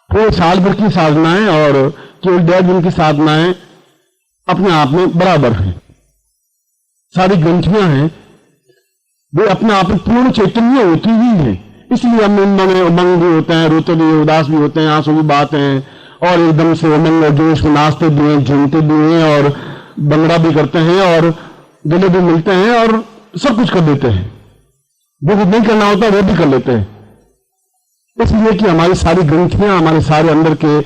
पूरे साल भर की साधनाएं और केवल 1.5 दिन की साधनाएं अपने आप में बराबर हैं। सारी ग्रंथियां हैं वे अपने आप में पूर्ण चैतन्य होती ही है। इसलिए हम उनमें उमंग भी होते हैं, रोते भी हैं, उदास भी होते हैं, आंसू भी बहाते हैं और एकदम से उमंग और जोश में नाचते भी हैं, झूमते भी हैं और बंगड़ा भी करते हैं और गले भी मिलते हैं और सब कुछ कर देते हैं। जो कुछ नहीं करना होता वो भी कर लेते हैं। इसलिए कि हमारी सारी ग्रंथियां, हमारे सारे अंदर के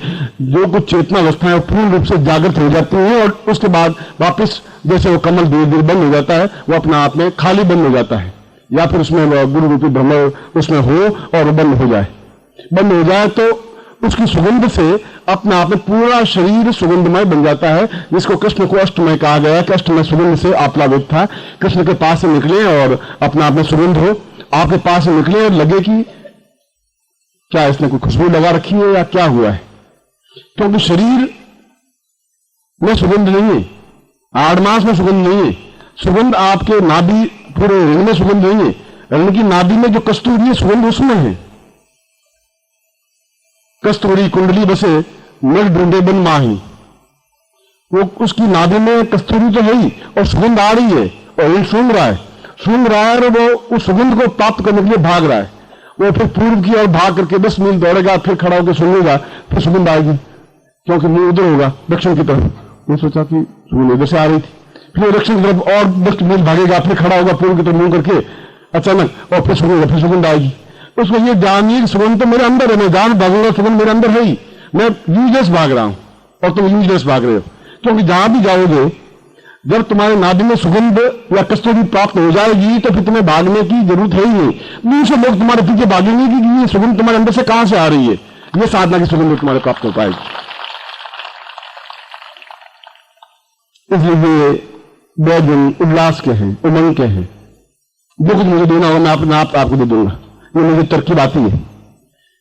जो कुछ चेतना अवस्थाएं पूर्ण रूप से जागृत हो जाती हैं और उसके बाद वापस जैसे वो कमल धीरे धीरे बंद हो जाता है, वो अपने आप में खाली बंद हो जाता है या फिर उसमें गुरु रूपी भ्रमर उसमें हो और वो बंद हो जाए। बंद हो जाए तो उसकी सुगंध से अपने आप में पूरा शरीर सुगंधमय बन जाता है, जिसको कृष्ण को अष्टमय कहा गया है कि अष्टमय सुगंध से आप्लावित था। कृष्ण के पास से निकले और अपने आप में सुगंध हो, आपके पास से निकले और लगे कि क्या इसने कोई खुशबू लगा रखी है या क्या हुआ है, क्योंकि शरीर में सुगंध नहीं है, आड़मास में सुगंध नहीं है। सुगंध आपके नाभि पूरे ऋण में सुगंध नहीं है, ऋण की नाभि में जो कस्तूरी है सुगंध उसमें है। कस्तूरी कुंडली बसे नर ढूंढे बन माही, वो उसकी नाभि में कस्तूरी तो है ही और सुगंध आ रही है और ऋण सूंघ रहा है और वो उस सुगंध को प्राप्त करने के लिए भाग रहा है। वो फिर पूर्व की ओर भाग करके 10 मील दौड़ेगा, फिर खड़ा होकर सूंघेगा, फिर सुगंध आएगी क्योंकि मुंह उधर होगा दक्षिण की तरफ। मैं सोचा कि सुगंध उधर से आ रही थी, फिर दक्षिण की तरफ और 10 मील भागेगा, फिर खड़ा होगा पूर्व की तरफ मुंह करके अचानक और फिर सूंघेगा, फिर सुगंध आएगी। उसको ये जानिए सुगंध तो मेरे अंदर है, मैं जान भागूंगा, सुगंध मेरे अंदर है ही, मैं यूजलेस भाग रहा हूं और तुम यूजलेस भाग रहे हो। क्योंकि जहां भी जाओगे जब तुम्हारे नाभि में सुगंध या कस्तूरी प्राप्त हो जाएगी तो फिर तुम्हें भागने की जरूरत है ही नहीं। दूसरे लोग तुम्हारे पीछे भागेंगे कि ये सुगंध तुम्हारे अंदर से कहां से आ रही है, ये साधना की सुगंध तुम्हारे प्राप्त हो पाएगी। इसलिए 2 दिन उल्लास के हैं, उमंग के हैं। जो कुछ मुझे देना होगा मैं अपने आप आपको दे दूंगा, ये मुझे तरकीब आती है,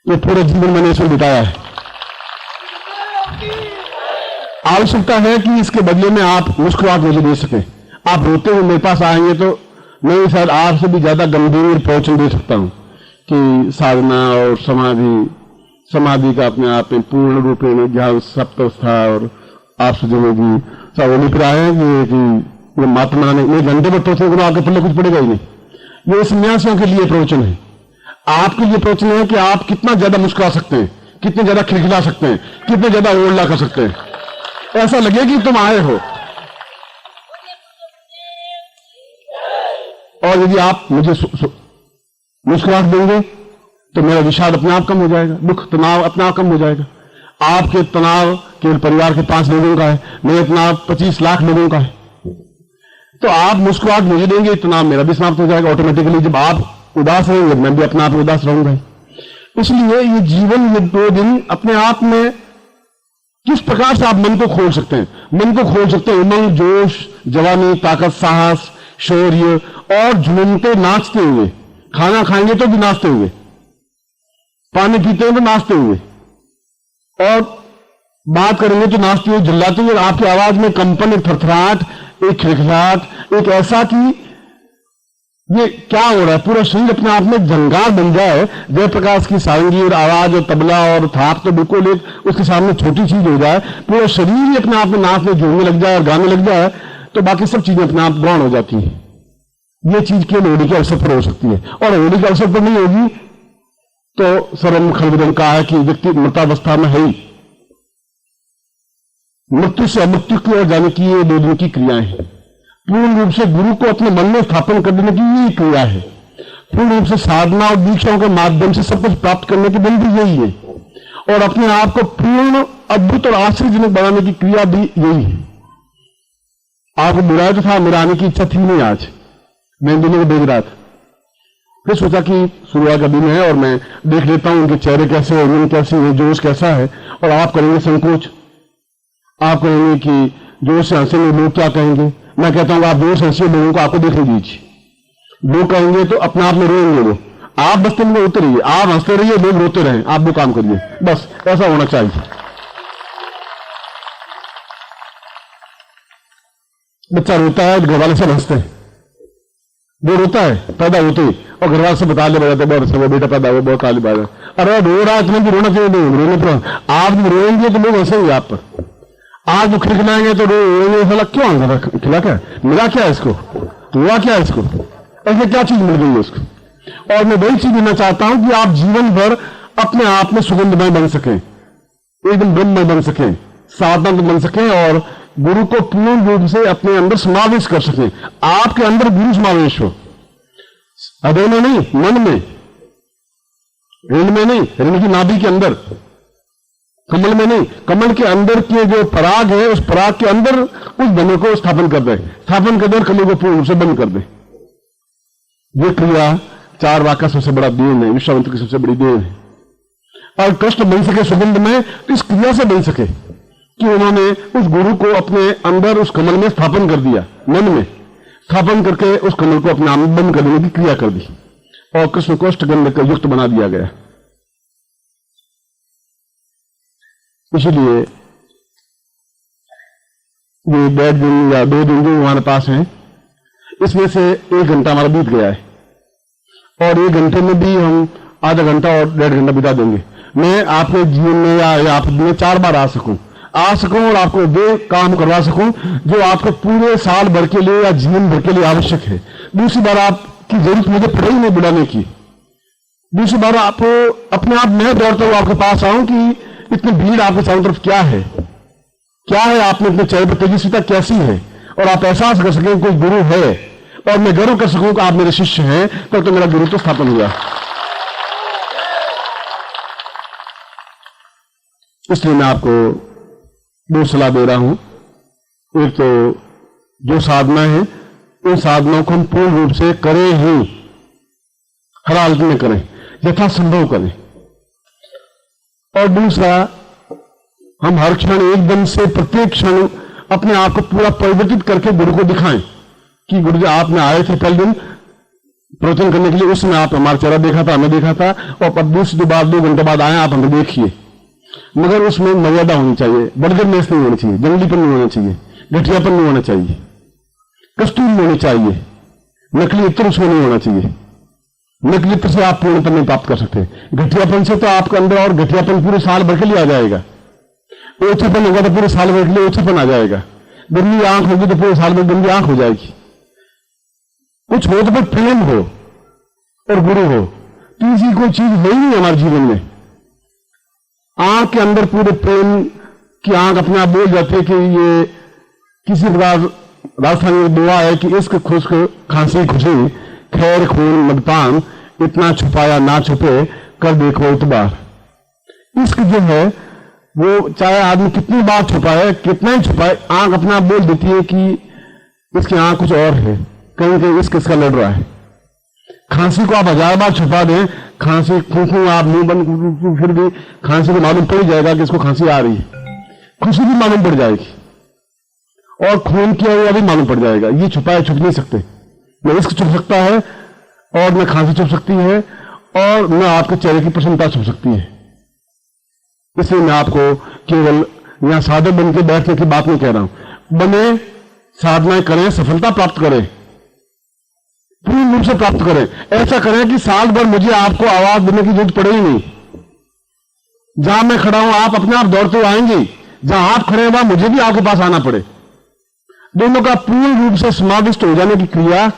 ये पूरे जीवन मैंने इसमें बिताया है। आवश्यकता है कि इसके बदले में आप मुस्कुराहट मुझे दे सकें। आप रोते हुए मेरे पास आएंगे तो मैं शायद आपसे भी ज्यादा गंभीर प्रवचन दे सकता हूं कि साधना और समाधि का अपने आप में पूर्ण रूप में ध्यान सप्तावस्था और आप सजोगी सब लिख रहा है कि महात्मा ने मैं घंटे पर प्रवचन करो, आगे पल्ले कुछ पड़ेगा ही नहीं। ये सन्यासियों के लिए प्रवचन है, आपके लिए प्रवचन है कि आप कितना ज्यादा मुस्कुरा सकते हैं, कितने ज्यादा खिलखिला सकते हैं, कितने ज्यादा ओल्ला कर सकते हैं, ऐसा लगे कि तुम आए हो। और यदि आप मुझे मुस्कुराहट देंगे तो मेरा विषाद अपने आप कम हो जाएगा, दुख तनाव अपने आप कम हो जाएगा। आपके तनाव केवल परिवार के 5 लोगों का है, मेरे तनाव 25 लाख लोगों का है। तो आप मुस्कुराहट मुझे देंगे, तनाव मेरा भी समाप्त हो जाएगा ऑटोमेटिकली। जब आप उदास रहेंगे मैं भी अपने आप उदास रहूंगा। इसलिए ये जीवन, ये 2 दिन अपने आप में किस प्रकार से आप मन को खोल सकते हैं, मन को खोल सकते हैं उमंग, जोश, जवानी, ताकत, साहस, शौर्य और झूमते नाचते हुए। खाना खाएंगे तो भी नाचते हुए, पानी पीते हैं तो नाचते हुए, और बात करेंगे तो नाचते हुए, चिल्लाते हुए। आपकी आवाज में कंपन, एक थरथराहट, एक खिलखिलाहट, एक ऐसा कि ये क्या हो रहा है, पूरा शरीर अपने आप में जंगार बन जाए। जयप्रकाश की सारंगी और आवाज और तबला और थाप तो बिल्कुल एक उसके सामने छोटी चीज हो जाए, पूरा शरीर ही अपने आप में नाचने झूमने लग जाए और गाने लग जाए, तो बाकी सब चीजें अपने आप गौण हो जाती हैं। ये चीज केवल होली के अवसर पर हो सकती है, और होली के अवसर पर नहीं होगी तो सर्वम खलविदम कहा है कि व्यक्ति मृतावस्था में है ही। मृत्यु से अमृत्यु की ओर जाने की ये 2 दिन की क्रियाएं हैं। पूर्ण रूप से गुरु को अपने मन में स्थापन कर देने की यही क्रिया है। पूर्ण रूप से साधना और दीक्षाओं के माध्यम से सब कुछ प्राप्त करने की दिन भी यही है, और अपने आप को पूर्ण अद्भुत और आश्चर्यजनक बनाने की क्रिया भी यही है। आपको बुराया तो था, मेरा आने की इच्छा थी नहीं, आज मैं दिनों को देख रहा था, फिर सोचा कि शुरुआत का दिन है और मैं देख लेता हूं उनके चेहरे कैसे है, उम्र कैसी है, जोश कैसा है। और आप करेंगे संकोच, आप कहेंगे कि जोश से हंसेंगे लोग क्या कहेंगे। मैं कहता हूं आप जोश से हंसिए, लोगों को आपको देखने दीजिए, लोग कहेंगे तो अपने आप में रोएंगे वो, आप बस तुम में उतरिए, आप हंसते रहिए, लोग रोते रहे, आप वो काम करिए, बस ऐसा होना चाहिए। बच्चा रोता है, घर वाले सब हंसते हैं, वो रोता है पैदा होते ही, और घर वाले से बता ले बजाते बहुत अच्छा, वो बेटा पैदा हुआ, बहुत ताली बात है, अरे रो रहा है इतना भी रोना चाहिए नहीं, रोने पर आप भी रोएंगे तो लोग हंसेंगे आप पर। आज वो खिलाएंगे तो रोएंगे, साला क्यों आंसर खिला, क्या मिला, क्या इसको हुआ, क्या इसको ऐसे क्या चीज मिल गई है उसको। और मैं वही चीज देना चाहता हूं कि आप जीवन भर अपने आप में सुगंधमय बन सकें, एकदम ब्रह्ममय बन सकें, साधना बन सकें और गुरु को पूर्ण रूप से अपने अंदर समावेश कर सकें। आपके अंदर गुरु समावेश हो, हृदय में नहीं, मन में, ऋण में नहीं, ऋण की नाभि के अंदर, कमल में नहीं, कमल के अंदर के जो पराग है उस पराग के अंदर उस धनु को स्थापन कर दे, स्थापन कर दे और कमल को पूर्ण रूप से बंद कर दे। ये क्रिया चार वाक का सबसे बड़ा देन है, विश्वामित्र की सबसे बड़ी देन है। और कृष्ण बन सके सुगंध में तो इस क्रिया से बन सके कि उन्होंने उस गुरु को अपने अंदर उस कमल में स्थापन कर दिया, मन में स्थापन करके उस कमल को अपने आप में बंद कर देने की क्रिया कर दी और कृष्ण को अष्टगंध का युक्त बना दिया गया। इसलिए ये 1.5 दिन या 2 दिन जो हमारे पास हैं, इसमें से 1 घंटा हमारा बीत गया है और 1 घंटे में भी हम आधा घंटा और 1.5 घंटा बिता देंगे। मैं आपके जीवन में या आप में 4 बार आ सकूं और आपको वे काम करवा सकूं जो आपको पूरे साल भर के लिए या जीवन भर के लिए आवश्यक है। दूसरी बार आपकी जरूरत मुझे पड़े ही नहीं बुलाने की। दूसरी बार आप अपने आप मैं दौड़ता हुआ आपके पास आऊं कि इतनी भीड़ आपके चारों तरफ क्या है, आपने इतने चेहरे पर तेजस्विता कैसी है, और आप एहसास कर सकें कोई गुरु है और मैं गर्व कर सकूं कि आप मेरे शिष्य हैं, तब तो मेरा गुरु तो स्थापन हुआ। इसलिए मैं आपको 2 सलाह दे रहा हूं। एक तो जो साधना है उन साधनाओं को हम पूर्ण रूप से करें ही, हर हालत में करें, यथासंभव करें। और दूसरा, हम हर क्षण एकदम से प्रत्येक क्षण अपने आप को पूरा परिवर्तित करके गुरु को दिखाएं कि गुरु जी आपने आए थे पहले दिन प्रवचन करने के लिए, उसमें आप हमारा चेहरा देखा था, हमें देखा था, और अब दूसरी बार 2 घंटे बाद आए आप हमें देखिए। मगर उसमें मर्यादा होनी चाहिए, बर्गरनेस नहीं होनी चाहिए, जंगलीपन नहीं होना चाहिए, घटियापन नहीं होना चाहिए, कस्तूर नहीं होनी चाहिए, नकली इत्र उसमें नहीं होना चाहिए। नकली इत्र से आप पूर्णता नहीं प्राप्त कर सकते। घटियापन से तो आपके अंदर और घटियापन पूरे साल भर के लिए आ जाएगा। ओछेपन होगा तो पूरे साल भर के लिए ओछेपन आ जाएगा। गंदी आंख होगी तो पूरे साल भर गंदी आंख हो जाएगी। कुछ हो तो फिर प्रेम हो और गुरु हो, तीसरी कोई चीज है ही नहीं हमारे जीवन में। आंख के अंदर पूरे प्रेम की आंख अपने आप बोल जाती है कि ये किसी प्रकार राजस्थान में दुआ है कि इश्क खुश्क खांसी खुशी खैर खून मदपान इतना छुपाया ना छुपे कर देखो इतबार। इश्क जो है वो चाहे आदमी कितनी बार छुपाए, कितना ही छुपाए, आंख अपने आप बोल देती है कि इसकी आंख कुछ और है, कहीं कहीं इश्क इसका लड़ रहा है। खांसी को आप 1000 बार छुपा दें, खांसी खूं आप मुंह बंद, फिर भी खांसी को मालूम पड़ जाएगा कि इसको खांसी आ रही है। खुशी भी मालूम पड़ जाएगी और खून किया हुआ भी मालूम पड़ जाएगा। ये छुपाए छुप नहीं सकते। न इश्क छुप सकता है और न खांसी छुप सकती है और न आपके चेहरे की प्रसन्नता छुप सकती है। इसलिए मैं आपको केवल यहां साधक बन के बैठने की बात नहीं कह रहा हूं। बने, साधनाएं करें, सफलता प्राप्त करें, पूर्ण रूप से प्राप्त करें। ऐसा करें कि साल भर मुझे आपको आवाज देने की जरूरत पड़े ही नहीं। जहां मैं खड़ा हूं आप अपने आप दौड़ते हुए आएंगे, जहां आप खड़े हैं मुझे भी आपके पास आना पड़े। दोनों का पूर्ण रूप से समाविष्ट हो जाने की क्रिया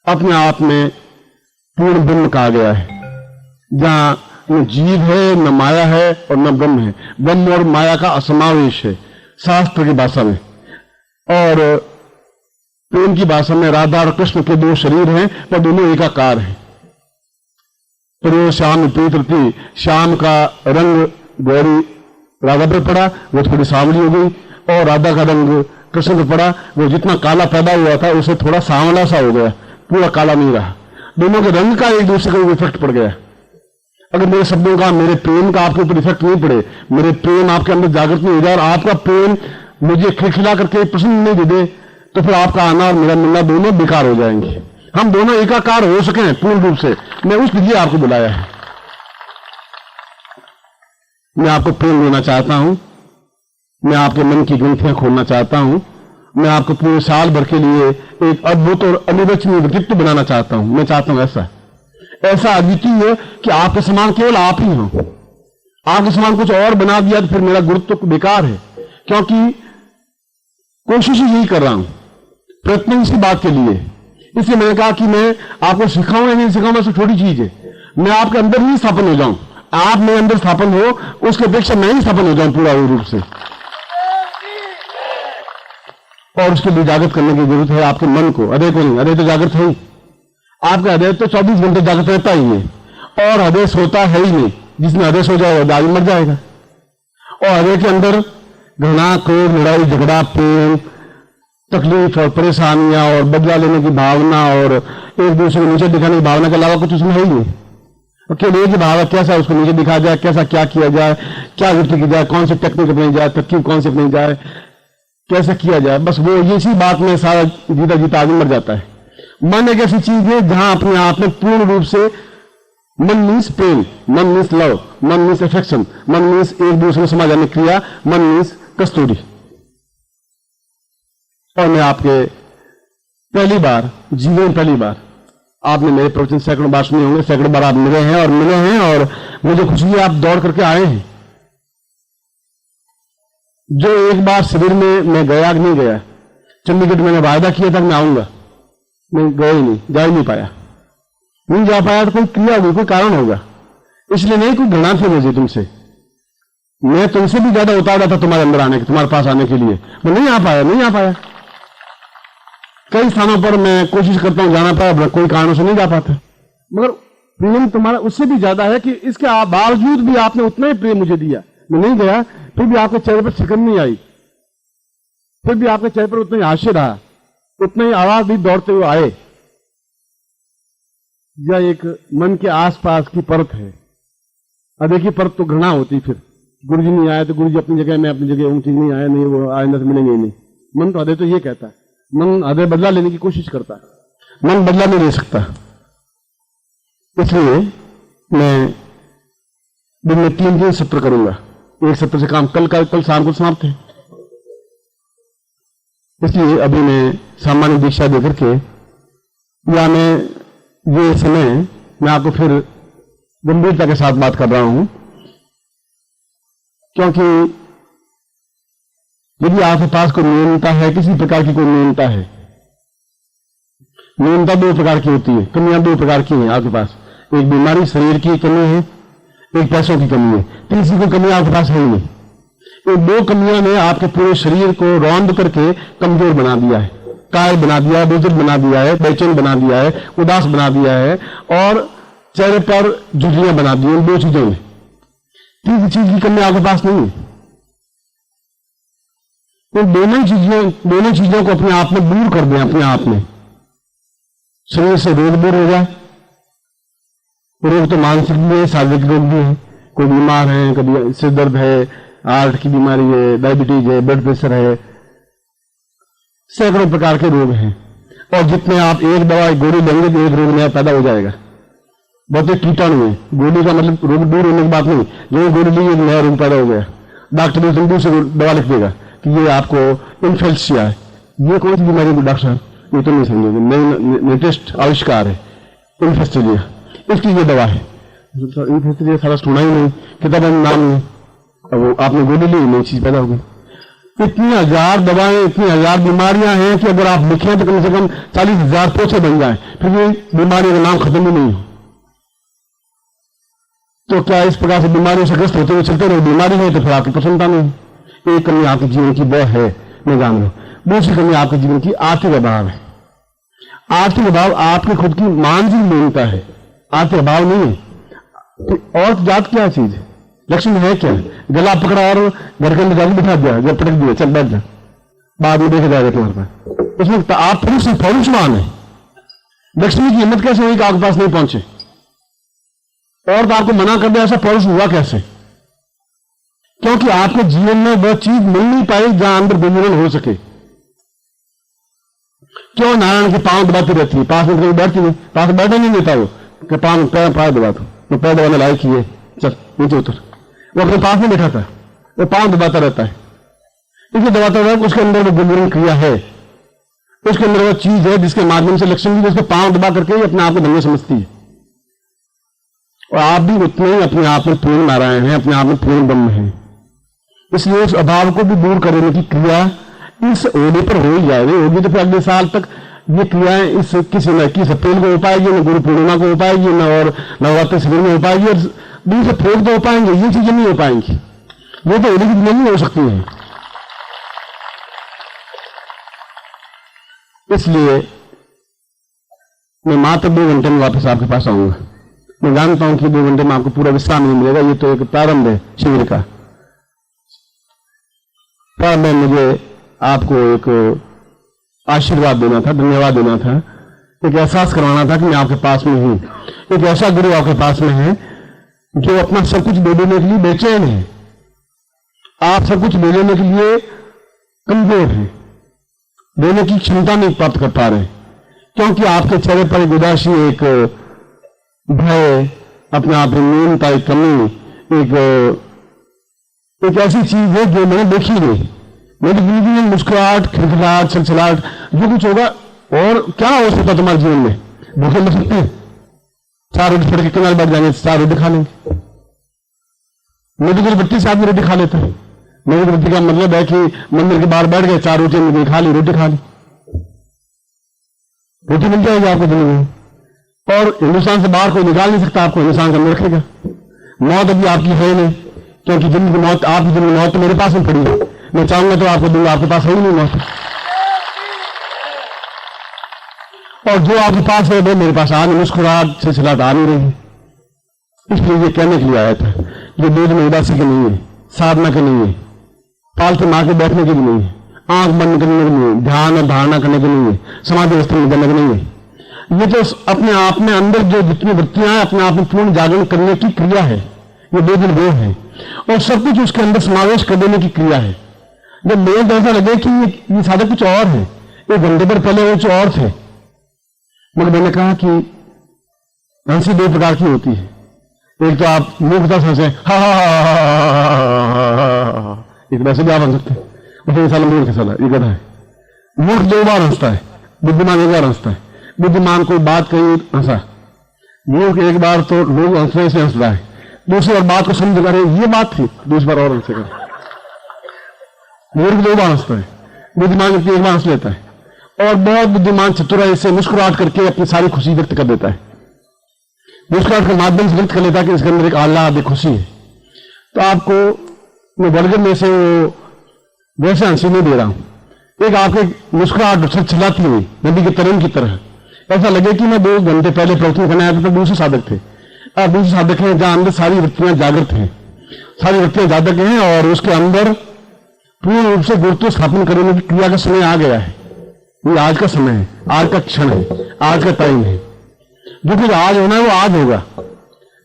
अपने आप में पूर्ण ब्रह्म कहा गया है, जहां न जीव है, न माया है और न ब्रह्म है। ब्रह्म और माया का असमावेश है शास्त्र की भाषा में। और प्रेम की भाषा में राधा और कृष्ण के 2 शरीर हैं पर दोनों एकाकार हैं। पर श्याम प्रीति, श्याम का रंग गौरी राधा पर पड़ा, वो थोड़ी सांवली हो गई, और राधा का रंग कृष्ण पर पड़ा, वो जितना काला पैदा हुआ था उसे थोड़ा सांवला सा हो गया, पूरा काला नहीं रहा। दोनों के रंग का एक दूसरे का इफेक्ट पड़ गया। अगर मेरे शब्दों का, मेरे प्रेम का आपके ऊपर इफेक्ट नहीं पड़े, मेरे प्रेम आपके अंदर जागृत नहीं हो जाए और आपका प्रेम मुझे खिलखिला करके प्रसन्न नहीं दे दे, तो फिर आपका आना और मेरा मिलना दोनों बेकार हो जाएंगे। हम दोनों एकाकार हो सकें पूर्ण रूप से, मैं उस लिए आपको बुलाया है। मैं आपको प्रेम देना चाहता हूं, मैं आपके मन की ग्रंथियां खोलना चाहता हूं मैं आपको पूरे साल भर के लिए एक अद्भुत और अनिर्वचनीय व्यक्तित्व बनाना चाहता हूं। मैं चाहता हूं ऐसा अद्वितीय कि आपके समान केवल आप ही हो। आपके समान कुछ और बना दिया तो फिर मेरा गुरुत्व तो बेकार है, क्योंकि कोशिश ही यही कर रहा हूं, प्रयत्न इसी बात के लिए। इसलिए मैंने कहा कि मैं आपको सिखाऊं या नहीं सिखाऊं, बस छोटी चीज है, मैं आपके अंदर ही स्थापन हो जाऊं। आप मेरे अंदर स्थापन हो, उसकी अपेक्षा मैं ही स्थापन हो जाऊं पूरा रूप से। और उसके लिए जागृत करने की जरूरत है आपके मन को, हृदय को नहीं। हृदय तो जागृत है ही, आपका हृदय तो 24 घंटे जागृत रहता ही है, और हृदय सोता है ही नहीं। जिसने हृदय सो जाएगा आदमी मर जाएगा। और हृदय के अंदर घृणा, क्रोध, लड़ाई, झगड़ा, प्रेम, तकलीफ और परेशानियां और बदला लेने की भावना और एक दूसरे को नीचे दिखाने की भावना के अलावा कुछ उसमें है ही नहीं। केवल एक ही भाव है, कैसा उसको नीचे दिखाया जाए, कैसा क्या किया जाए, क्या वृत्ति की जाए, कौन सी टेक्निक अपनी जाए, तरकीब कौन सी अपनी जाए, कैसे किया जाए। बस वो इसी बात में सारा जीता जीता आदमी मर जाता है। मन एक ऐसी चीज है जहां अपने आप में पूर्ण रूप से, मन मीन्स प्रेम, मन मीन्स लव, मन मीन्स अफेक्शन, मन मीन्स एक दूसरे को समझ आने क्रिया, मन मीन्स कस्तूरी। और मैं आपके पहली बार, जीवन में पहली बार, आपने मेरे प्रवचन सैकड़ों बार सुने होंगे, सैकड़ों बार आप मिले हैं और मुझे खुशी है आप दौड़ करके आए हैं। जो एक बार शिविर में मैं गया कि नहीं गया, चंडीगढ़ मैंने वायदा किया था कि मैं आऊंगा, मैं गया ही नहीं, जा ही नहीं पाया। नहीं जा पाया तो कोई क्रिया होगी, कोई कारण होगा, इसलिए नहीं कोई घृणा थी मुझे तुमसे। मैं तुमसे भी ज्यादा उतारा था तुम्हारे अंदर आने के, तुम्हारे पास आने के लिए, मैं नहीं आ पाया। कई स्थानों पर मैं कोशिश करता हूं जाना पाया, कोई कारणों से नहीं जा पाता। मगर प्रेम तुम्हारा उससे भी ज्यादा है कि इसके बावजूद भी आपने उतना ही प्रेम मुझे दिया। मैं नहीं गया, फिर भी आपके चेहरे पर सिकन नहीं आई, फिर भी आपके चेहरे पर उतना ही हास्य रहा, उतना ही आवाज भी दौड़ते हुए आए। यह एक मन के आसपास की परत है। अब देखिए परत तो घृणा होती, फिर गुरु जी नहीं आए तो गुरु जी अपनी जगह, मैं अपनी जगह, ठीक नहीं आया, नहीं वो आइंदा से मिलेंगे ही नहीं। मन तो हृदय तो ये कहता है, मन हृदय बदला लेने की कोशिश करता है, मन बदला नहीं ले सकता। इसलिए मैं दिन में 3 सत्र करूंगा, एक सत्र से काम कल शाम को समाप्त है। इसलिए अभी मैं सामान्य दीक्षा देकर के, या मैं ये समय मैं आपको फिर गंभीरता के साथ बात कर रहा हूं, क्योंकि यदि आपके पास कोई न्यूनता है, किसी प्रकार की कोई न्यूनता है, न्यूनता 2 प्रकार की होती है, कमियां 2 प्रकार की हैं आपके पास। एक बीमारी, शरीर की कमी है, एक पैसों की कमी है, तीसरी कोई कमी आपके पास है ही नहीं। ये 2 कमियों ने आपके पूरे शरीर को रौंद करके कमजोर बना दिया है, कायल बना दिया है, बुजुर्ग बना दिया है, बेचैन बना दिया है, उदास बना दिया है, और चेहरे पर झुर्रियां बना दी हैं 2 चीजों ने। तीसरी चीज की कमी आपके पास नहीं है। तो दोनों चीजों को अपने आप में दूर कर दें, अपने आप में शरीर से रोग दूर हो जाए। रोग तो मानसिक भी है, शारीरिक रोग भी है। कोई बीमार है, कभी सिर दर्द है, हार्ट की बीमारी है, डायबिटीज है, ब्लड प्रेशर है, सैकड़ों प्रकार के रोग हैं। और जितने आप एक दवा गोली लेंगे तो एक रोग नया पैदा हो जाएगा। बहुत कीटाणु है, गोली का मतलब रोग दूर होने की बात नहीं, जो गोली ली एक नया रोग पैदा हो गया। डॉक्टर ने दूसरी दवा लिख देगा कि ये आपको इन्फेक्शिया है। ये कौन सी बीमारी है डॉक्टर साहब? ये तो नहीं समझोगे, लेटेस्ट आविष्कार है इन्फेक्शिया, इसकी ये दवा है। इन्फेक्शिया सारा सुना ही नहीं, किताब में नाम नहीं, अब आपने गोली ली, नई चीज पैदा हो गई। इतनी 1000 दवाएं, इतनी 1000 बीमारियां हैं कि अगर आप लिखें तो कम से कम 40,000 पोछे बन जाए, फिर ये बीमारी का नाम खत्म ही नहीं हो। तो क्या इस प्रकार से बीमारियों से ग्रस्त होते हुए चलते रहे? बीमारी है तो फिर आपकी प्रसन्नता नहीं। एक कमी आपके जीवन की वह है, मैं जान लो। दूसरी कमी आपके जीवन की आर्थिक अभाव है। आर्थिक अभाव आपकी खुद की मानसिक न्यूनता है, आर्थिक अभाव नहीं है। और जात क्या चीज है? लक्ष्मी है क्या? गला पकड़ा और घर के अंदर जाकर बिठा दिया, जब पटक दिया, चल बैठ जा, बाद में देखा जाएगा तुम्हारे पास। उसमें तो आप पौरुषवान है। लक्ष्मी की हिम्मत कैसे हुई कि आपके पास नहीं पहुंचे? और तो आपको मना कर दिया, ऐसा पौरुष हुआ कैसे? क्योंकि आपके जीवन में वह चीज मिल नहीं पाई जहां अंदर गुंजन हो सके। क्यों नारायण के पांव दबाती रहती है, पास में कभी बैठती नहीं, पास में बैठने नहीं देता वो, कि पांव पैर दबा दो, तो पैर दबाने लायक ही है, चल नीचे उतर। वो अपने पास में बैठा था, वो पांव दबाता रहता है। इसे दबाता हुआ उसके अंदर वो गुणगुण क्रिया है, उसके अंदर वो चीज है जिसके माध्यम से लक्ष्मी जी उसके पांव दबा करके ही अपने आप को धन्य समझती है। और आप भी उतने ही अपने आप में पूर्ण नारायण हैं, अपने आप में पूर्ण ब्रह्म हैं। इसलिए उस अभाव को भी दूर करने की क्रिया इस ओले पर हो ही जाएगी। होगी तो फिर अगले साल तक ये क्रियाएं इस किसी न 21 अप्रैल को हो पाएगी, न गुरु पूर्णिमा को हो पाएगी, न और नवरात्र शिविर में हो पाएगी, और दूर से फेंक तो हो पाएंगे, ये चीजें नहीं हो पाएंगी। ये तो होली की दुनिया नहीं हो सकती है। इसलिए मैं मात्र 2 घंटे में वापस आपके पास आऊंगा। मैं जानता हूं कि 2 घंटे में आपको पूरा विश्राम नहीं मिलेगा। ये तो एक प्रारंभ है शिविर का। प्रारंभ में मुझे आपको एक आशीर्वाद देना था, धन्यवाद देना था, एक एहसास करवाना था कि मैं आपके पास में हूं। एक ऐसा गुरु आपके पास में है जो अपना सब कुछ दे देने के लिए बेचैन है। आप सब कुछ ले लेने के लिए कमजोर है, देने की क्षमता नहीं प्राप्त कर पा रहे, क्योंकि आपके चेहरे पर एक उदासी, एक भय, अपने आप में न्यूनता, एक कमी, एक ऐसी चीज है जो मैंने देखी नहीं। मेरी जिंदगी में मुस्कुराहट, खिलखिलाहट, छलछलाहट, जो कुछ होगा, और क्या हो सकता तुम्हारे जीवन में? भूखे मर सकते हैं, 4 रोटी छोड़ के किनारे बैठ जाएंगे, 4 रोटी खा लेंगे। मेरी बत्ती से आदमी रोटी खा लेते हैं। मेरी बत्ती का मतलब है कि मंदिर के बाहर बैठ गए, 4 रोटी मुझे खा ली, रोटी खा ली, रोटी मिल जाएगी आपको जिंदगी में। और हिंदुस्तान से बाहर कोई निकाल नहीं सकता आपको, हिंदुस्तान के अंदर रखेगा। मौत अभी आपकी है नहीं, क्योंकि जिंदगी मौत, आपकी जिंदगी मौत तो मेरे पास में पड़ी है। मैं चाहूंगा तो आपको दूंगा, आपके पास है ही नहीं मौत। और जो आपके पास है वो मेरे पास आ नहीं, मुस्कुराहट से छलाहट आ नहीं रही। इसलिए ये कहने के लिए आया था, ये वेद में उदासी की नहीं है, साधना की नहीं है, पालतू मार के बैठने की भी नहीं है, आंख बंद करने की नहीं है, ध्यान और धारणा करने की नहीं है, समाधि अवस्था में करने की नहीं है। ये तो अपने आप में अंदर जो जितनी वृत्तियां हैं अपने आप में पूर्ण जागरण करने की क्रिया है। ये वेद में वो है, और सब कुछ उसके अंदर समावेश कर देने की क्रिया है। जब लोग ऐसा लगे कि ये साधक कुछ और है, 1 घंटे पर पहले वो कुछ और थे, मगर मैंने कहा कि हंसी 2 प्रकार की होती है। एक तो आप मूर्खता से हंसे, हा एक वैसे भी आप हंस सकते हैं, ये साला मूर्ख साला, ये गधा है। मूर्ख 2 बार हंसता है, बुद्धिमान 1 बार हंसता है। बुद्धिमान कोई बात कही हंसा, मूर्ख 1 बार तो लोग हंसने से हंस रहा है, दूसरी बार बात को समझ रहे ये बात थी, दूसरी बार और हंसेगा। मूर्ख 2 बार हंसता है, बुद्धिमान 1 बार हंस लेता है, और बहुत बुद्धिमान चतुराई से मुस्कुराहट करके अपनी सारी खुशी व्यक्त कर देता है। मुस्कुराहट के माध्यम से व्यक्त कर लेता है कि इसके अंदर एक आह्लाद, एक खुशी है। तो आपको मैं वर्ग में से वो वैसे हंसी नहीं दे रहा हूं। एक आपके मुस्कुराहट छलछलाती हुई नदी के तरंग की तरह, ऐसा लगे कि मैं 2 घंटे पहले प्रवचन करने आया था, तो दूसरे साधक थे। अब दूसरे साधक हैं जहां अंदर सारी वृत्तियां जागृत हैं, सारी वृत्तियां जागृत हैं, और उसके अंदर पूर्ण रूप से गुरुत्व स्थापन करने की क्रिया का समय आ गया है। ये आज का समय है, आज का क्षण है, आज का टाइम है। जो कुछ आज होना है वो आज होगा,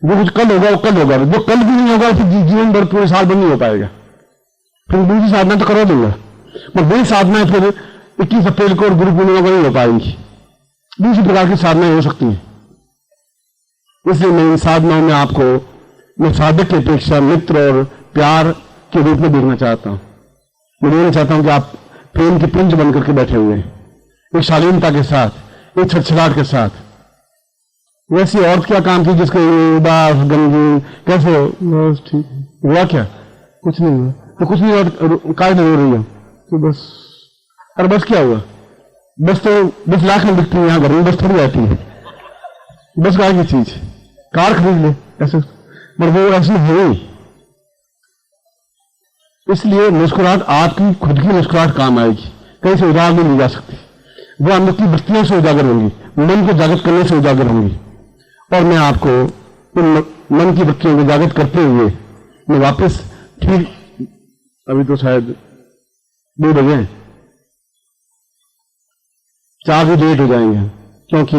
जो कुछ कल होगा वो कल होगा, जो कल भी नहीं होगा फिर जीवन भर पूरे साल भर नहीं हो पाएगा। फिर दूसरी साधना तो करवा दूंगा, मगर वही साधना फिर 21 अप्रैल को और गुरु पूर्णिमा को नहीं हो पाएंगी। दूसरी प्रकार की साधनाएं हो सकती हैं। इसलिए मैं इन साधनाओं में आपको मैं साधक की अपेक्षा मित्र और प्यार के रूप में देखना चाहता हूं। मैं देखना चाहता हूं कि आप प्रेम के पिंज बनकर के बैठे हुए हैं, एक शालीनता के साथ, एक छछलाहट के साथ। वैसी औरत क्या काम की जिसके उदास गंजी कैसे ठीक हुआ, क्या कुछ नहीं हुआ, तो कुछ नहीं हुआ, काय नहीं हो रही है तो बस, अरे बस क्या हुआ, बस तो 10 लाख में बिकती है यहाँ घर में, बस थोड़ी आती है, बस काय की चीज, कार खरीद ले ऐसे, मगर वो ऐसी है। इसलिए मुस्कुराहट आपकी खुद की मुस्कुराहट काम आएगी, कहीं से उधार नहीं ली जा सकती। वो अंदर की वृत्तियों से उजागर होंगी, मन को जागृत करने से उजागर होंगी। और मैं आपको उन मन की वृत्तियों को जागृत करते हुए मैं वापस ठीक, अभी तो शायद 2 बजे, 4 भी लेट हो जाएंगे, क्योंकि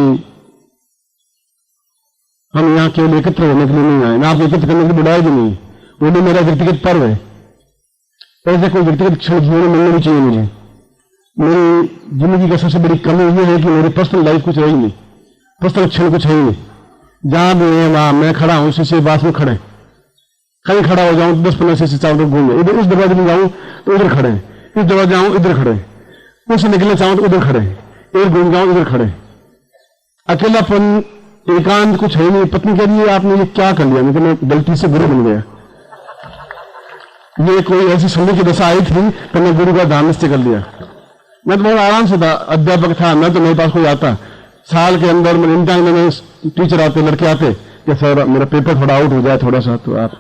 हम यहाँ केवल एकत्र होने के लिए नहीं आए। मैं आपको एकत्र करने की बुलाया भी नहीं, वो भी मेरा व्यक्तिगत पर्व है। ऐसे कोई व्यक्तिगत क्षण जीवन में मिलने भी चाहिए मुझे। मेरी जिंदगी का सबसे बड़ी कमी यह है कि मेरी पर्सनल लाइफ कुछ रही नहीं, पर्सनल क्षण कुछ है ही नहीं। जहां भी है वहां मैं खड़ा हूं, शीशे के पास में खड़े, कहीं खड़ा हो जाऊं 10-15 शीशे चारों तरफ घूमे, इधर उस दरवाजे में जाऊं तो उधर खड़े हैं, इस जगह जाऊं इधर खड़े, उससे निकलना चाहूं तो उधर खड़े, एक घूम जाऊं इधर खड़े, अकेलापन, एकांत कुछ है नहीं। पत्नी कह रही है आपने ये क्या कर लिया? मैं गलती से गुरु बन गया। ये कोई ऐसी समय की दशा आई थी तो मैं गुरु का धामस्थ कर लिया। मैं तो बहुत आराम से था, अध्यापक था मैं, तो मेरे पास कोई आता साल के अंदर इन टाइम में टीचर आते, लड़के आते कि सर मेरा पेपर थोड़ा आउट हो जाए थोड़ा सा, तो आप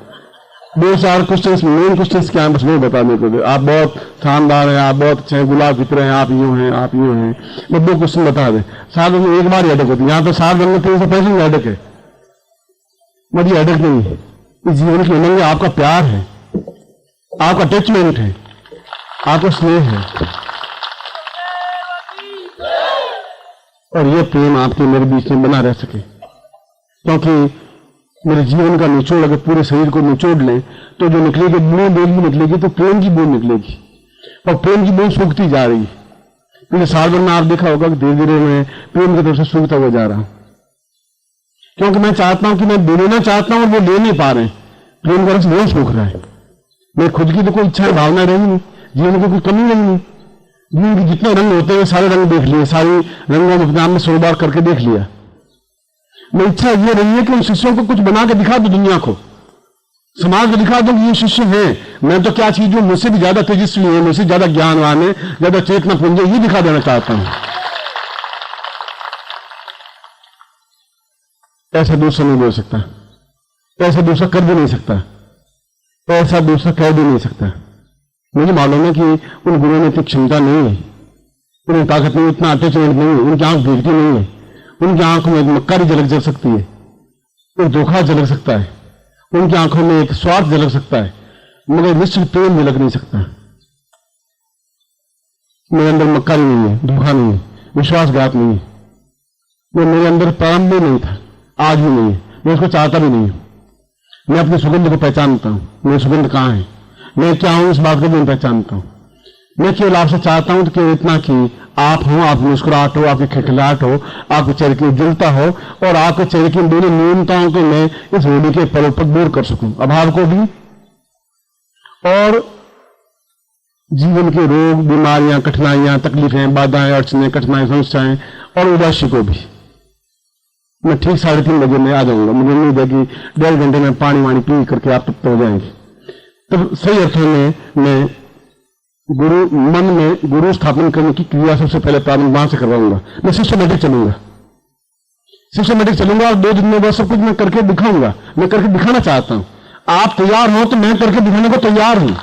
2-4 क्वेश्चन, मेन क्वेश्चन क्या है बस वो बताने को, आप बहुत शानदार हैं, आप बहुत अच्छे हैं, गुलाब की तरह हैं, आप यूं हैं, आप यूं हैं, मैं 2 क्वेश्चन बता दें। साल में एक बार हेडक होती है, यहाँ तो साल भर में 365 हेडक है। मुझे हेडक नहीं है, इस जीवन की उमंग आपका प्यार है, आपका अटैचमेंट है, आपका स्नेह है, और ये प्रेम आपके मेरे बीच में बना रह सके। क्योंकि मेरे जीवन का निचोड़ अगर पूरे शरीर को निचोड़ लें तो जो निकलेगी बूंद भी निकलेगी, तो प्रेम की बूंद निकलेगी, और प्रेम की बूंद सूखती जा रही है। पिछले साल भर में आप देखा होगा कि धीरे धीरे मैं प्रेम की तरफ से सूखता हुआ जा रहा हूं, क्योंकि मैं चाहता हूं कि मैं देना चाहता हूं और वो ले नहीं पा रहे, प्रेम का रस नहीं सूख रहा है। मेरी खुद की तो कोई इच्छा भावना रही नहीं, जीवन की कोई कमी रही नहीं। जीवन के जितने रंग होते हैं सारे रंग देख लिए, सारी रंगों में अपने आप में 100 बार करके देख लिया। मेरी इच्छा ये रही है कि उन शिष्यों को कुछ बना के दिखा दो, दुनिया को, समाज को दिखा दो कि ये शिष्य हैं। मैं तो क्या चीज हूं, मुझसे भी ज्यादा तेजस्वी है, मुझसे ज्यादा ज्ञानवान है, ज्यादा चेतना पुंज है, ये दिखा देना चाहता हूं। ऐसा दूसरा नहीं बोल सकता, ऐसा दूसरा कर भी नहीं सकता, ऐसा दूसरा कह भी नहीं सकता। मुझे मालूम है कि उन गुरुओं में इतनी क्षमता नहीं है, उन्हें ताकत नहीं, इतना अटैचमेंट नहीं है, उनकी आंख देखती नहीं है, उनकी आंखों में मक्कारी झलक जल सकती है, एक धोखा झलक सकता है, उनकी आंखों में एक स्वार्थ झलक सकता है, मगर निश्चित प्रेम झलक नहीं सकता। मेरे अंदर मक्कारी नहीं है, धोखा नहीं है, विश्वासघात नहीं है। वो मेरे अंदर प्रारंभ में नहीं था, आज भी नहीं है, मैं उसको चाहता भी नहीं हूं। मैं अपनी सुगंध को पहचानता हूं, मेरी सुगंध कहां है, मैं क्या हूं, इस बात को भी पहचानता हूं। मैं केवल आपसे चाहता हूं कि इतना कि आप हो, आप मुस्कुराहट हो, आपकी खिलखिलाहट हो, आपके चेहरे की उज्ज्वलता हो, और आपके चेहरे की दोनों न्यूनताओं को मैं इस होली के पर्व पर दूर कर सकूं, अभाव को भी और जीवन के रोग, बीमारियां, कठिनाइयां, तकलीफें, बाधाएं, अड़चने, कठिनाई, समस्याएं और उदासी को भी। मैं ठीक 3:30 बजे में आ जाऊंगा। मुझे उम्मीद है कि 1.5 घंटे में पानी वानी पी करके आप तब हो जाएंगे। तब सही अर्थों में मैं गुरु मन में गुरु स्थापन करने की क्रिया सबसे पहले प्रारंभ वहां से करवाऊंगा। मैं सिस्टमेटिक चलूंगा, सिस्टमेटिक चलूंगा, और 2 दिन में बस सब कुछ मैं करके दिखाऊंगा। मैं करके दिखाना चाहता हूं। आप तैयार हो तो मैं करके दिखाने को तैयार हूं।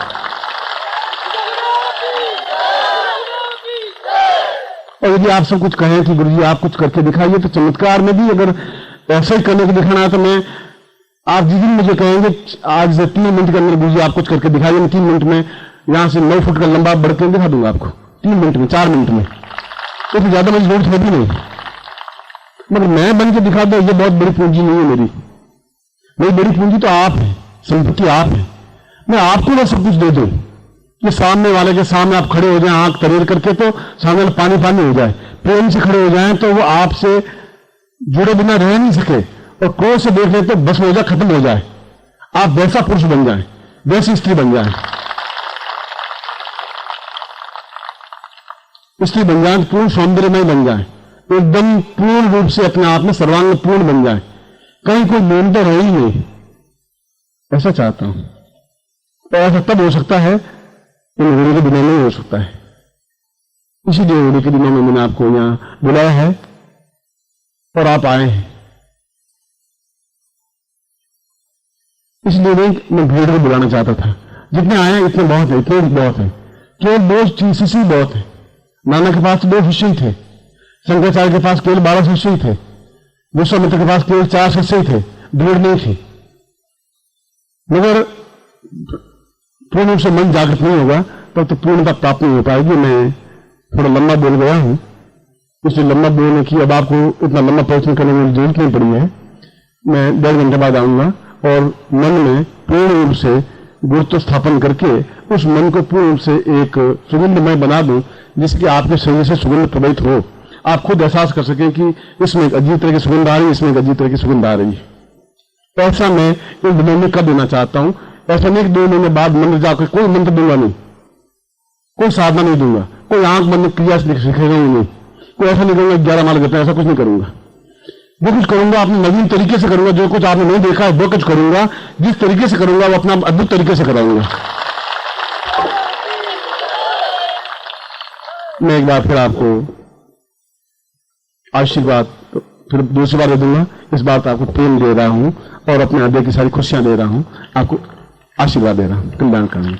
और यदि आप सब कुछ कहें कि गुरुजी आप कुछ करके दिखाइए, तो चमत्कार में भी अगर ऐसा ही करने को दिखाना है तो मैं, आप जिस दिन मुझे कहेंगे आज से 3 मिनट के अंदर गुरुजी आप कुछ करके दिखाइए, मैं 3 मिनट में यहां से 9 फुट का लंबा बढ़ के दिखा दूंगा आपको 3 मिनट में, 4 मिनट में। तो फिर ज्यादा मुझे जरूरत होगी नहीं, मगर मैं बन के दिखा दो, ये बहुत बड़ी पूंजी नहीं है मेरी बड़ी पूंजी तो आप है, संपत्ति आप है। मैं आपको बस सब कुछ दे दूं कि सामने वाले के सामने आप खड़े हो जाएं आंख तरेर करके, तो सामने वाला पानी पानी हो जाए। प्रेम से खड़े हो जाएं तो वो आपसे जुड़े बिना रह नहीं सके, और क्रोध से देख ले तो बस हो जाए, खत्म हो जाए। आप वैसा पुरुष बन जाए, वैसी स्त्री बन जाए, स्त्री बन जाए, पूर्ण सौंदर्यमय बन जाए, एकदम पूर्ण रूप से अपने आप में सर्वांग पूर्ण बन जाए, कहीं कोई न्यूनता तो रही नहीं। ऐसा चाहता हूं। और ऐसा तब हो सकता है इन होली के दिनों में हो सकता है। इसीलिए होली के दिनों में मैंने आपको यहां बुलाया है और आप आए हैं। इसलिए नहीं मैं भीड़ को बुलाना चाहता था। जितने आए हैं इतने बहुत है, इतने बहुत है। केवल 2 शिष्य बहुत है। नाना के पास 2 शिष्य ही थे, शंकराचार्य के पास केवल 12 शिष्य ही थे, विश्वामित्र के पास केवल 4 शिष्य ही थे, भीड़ नहीं थी। मगर पूर्ण रूप से मन जागृत नहीं होगा तब तो पूर्णता प्राप्त नहीं हो पाएगी। मैं थोड़ा लंबा बोल गया हूं, इसलिए लंबा बोलने की अब आपको इतना लंबा प्रवचन करने में जरूरत नहीं पड़ी है। मैं 1.5 घंटे बाद आऊंगा और मन में पूर्ण रूप से गुरुत्व स्थापन करके उस मन को पूर्ण रूप से एक सुगंधमय बना दूं, जिसकी आपके शरीर से सुगंध प्रवाहित हो। आप खुद एहसास कर सके कि इसमें एक अजीब तरह की सुगंध आ रही है, इसमें एक अजीब तरह की सुगंध आ रही है। ऐसा मैं इन दिनों में कर देना चाहता हूं। ऐसा नहीं कि 2 महीने बाद मंत्र जाकर कोई मंत्र दूंगा नहीं, कोई साधना नहीं दूंगा, कोई आंख बंद क्रिया सिखेगा उन्हें, कोई ऐसा नहीं करूंगा 11 माला करते, ऐसा कुछ नहीं करूंगा। जो कुछ करूंगा अपने नवीन तरीके से करूंगा, जो कुछ आपने नहीं देखा है वो कुछ करूंगा, जिस तरीके से करूंगा वो अपना अद्भुत तरीके से कराऊंगा। मैं एक बार फिर आपको आशीर्वाद फिर दूसरी बार दे दूंगा। इस बार तो आपको प्रेम दे रहा हूं और अपने हृदय की सारी खुशियां दे रहा हूं, आपको आशीर्वाद दे रहा हूं कल्याण करने।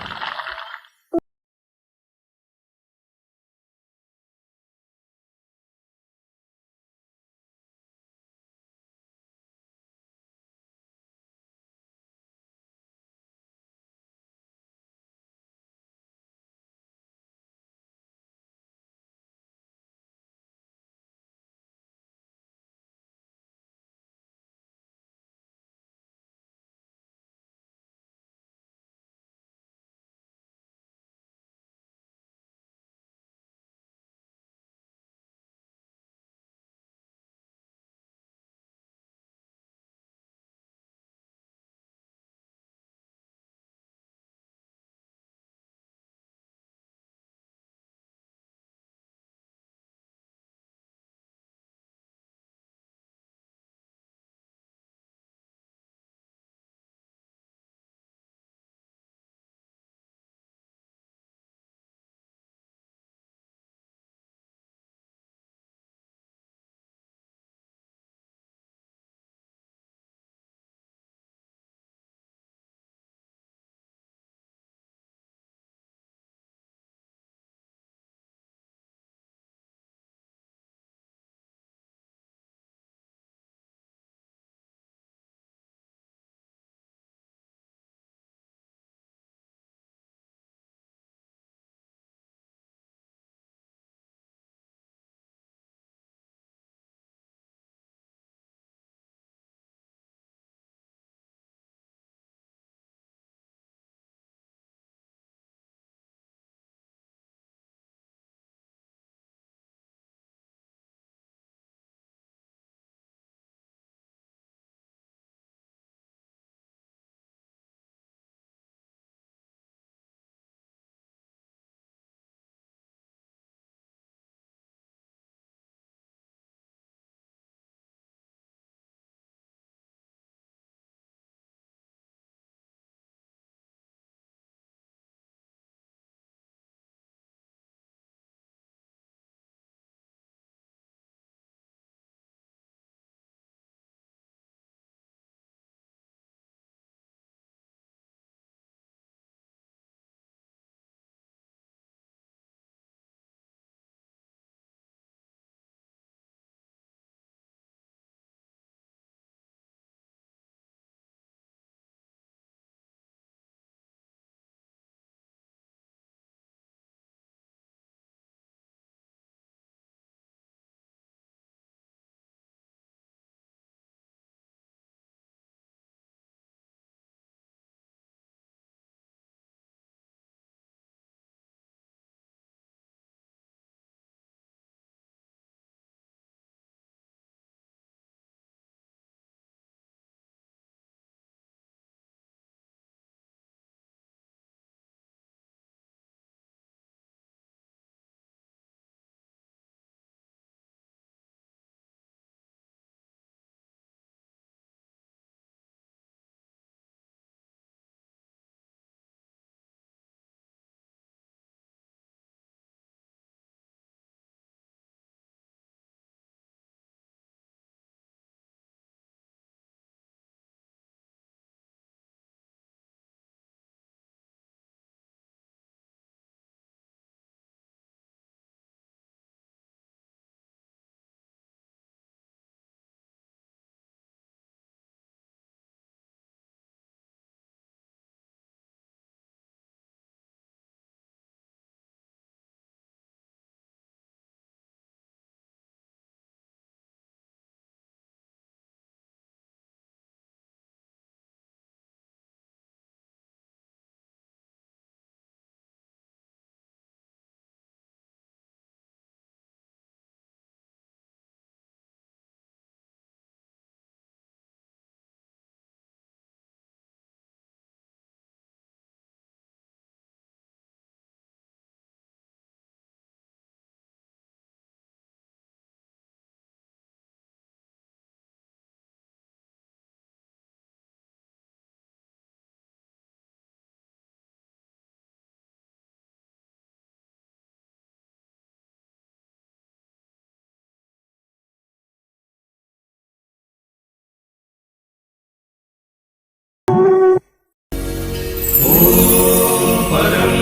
परं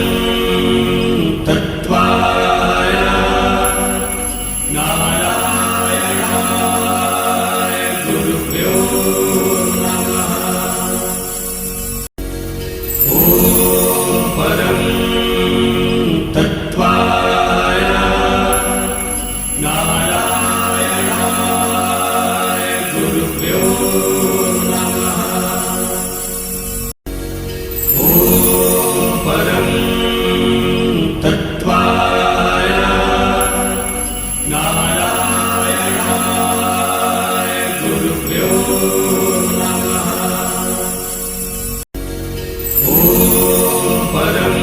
तत्त्वाय नारायणाय गुरुभ्यो नमः। ॐ परं तत्त्वाय नारायणाय गुरुभ्यो नमः। ॐ परं तत्त्वाय नारायणाय गुरुभ्यो नमः। ॐ परं